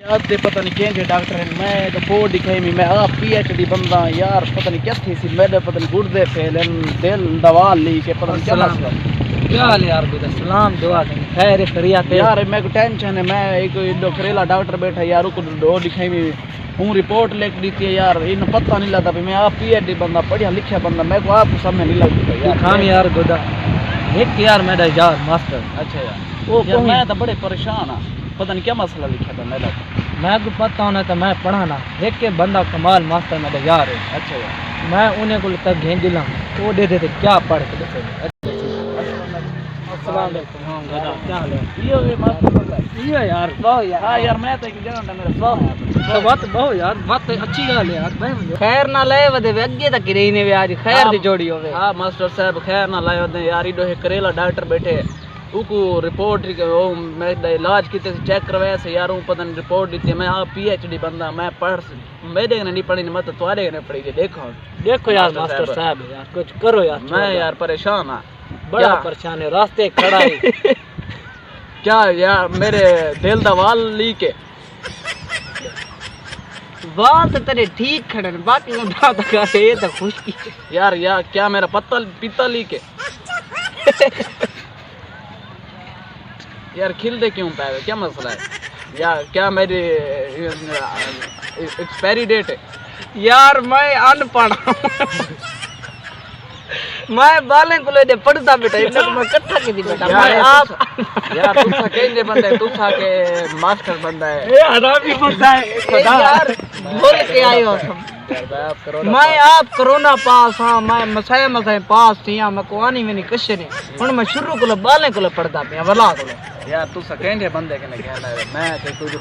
आते पता नहीं केंजे डॉक्टर है मैं रिपोर्ट दिखाई मैं आप पीएचडी बंदा यार पता नहीं कैसी सी मेरे पता नहीं गुर्दे फैलन दिल दवा ली के पता नहीं क्या मसला क्या हाल है यार बेटा सलाम दुआ दें खैर खैरियत है यार मेरे को टेंशन है मैं एक करेला डॉक्टर बैठा यार को दो दिखाई में हूँ रिपोर्ट लिख दी थी यार इन पता नहीं लगता मैं आप पीएचडी बंदा पढ़िया लिखा बंदा मेरे को आपको समझ नहीं लगता यार खान यार गोदा एक यार मेरा यार मास्टर अच्छा यार वो मैं तो बड़े परेशान हाँ पता नहीं क्या मसला लिखा था मेरा मैं को पता होना तो मैं पढ़ाना एक के बंदा कमाल मास्टर मेरा यार है अच्छा यार मैं उन्हें को तक घें दिला वो दे देते क्या पढ़ के देते अस्सलाम वालेकुम क्या हाल है ये मास्टर बंदा ये यार बहुत यार हां यार मैं तो एक जगह मेरा सब बात बहुत यार बात अच्छी गल है यार खैर ना ले वदे अगे तक रही ने आज खैर दी जोड़ी होवे हां मास्टर साहब खैर ना लायो दे यार इडो करेला डॉक्टर बैठे उको रिपोर्ट मैं इलाज किते चेक करवाया से यार पता नहीं रिपोर्ट दी मैं आप पीएचडी बंदा मैं पढ़ मेरे ने नहीं पढ़ी मत तुम्हारे ने पढ़ी देखो देखो यार मास्टर साहब यार कुछ करो यार मैं यार परेशान हाँ बड़ा परेशान है रास्ते खड़ा है क्या यार मेरे दिल दा वाल लीक है वाल तो तेरे ठीक खड़े ने बाकी मैं बात कर रहे ये तो खुशी यार क्या मेरा पित्ता लीक है यार खिलते क्यों पाए क्या मसला है यार क्या मेरी एक्सपायरी डेट है यार मैं अनपढ़ मैं बालें को ले पढ़ता बेटा इतना तो मैं इकट्ठा की दी बेटा मैं आप यार तू सा केंजे बंदा है तू सा के मास्टर बंदा है ये हरामी बंदा है यार बोल के आए हो सब मैं आप कोरोना पास हां मैं मसाए पास थी मैं कोआनी में नहीं कश नहीं हुन मैं शुरू को बालें को पढ़ता पिया वला को यार तू सा केंजे बंदे के ने कहना है मैं ते तुझे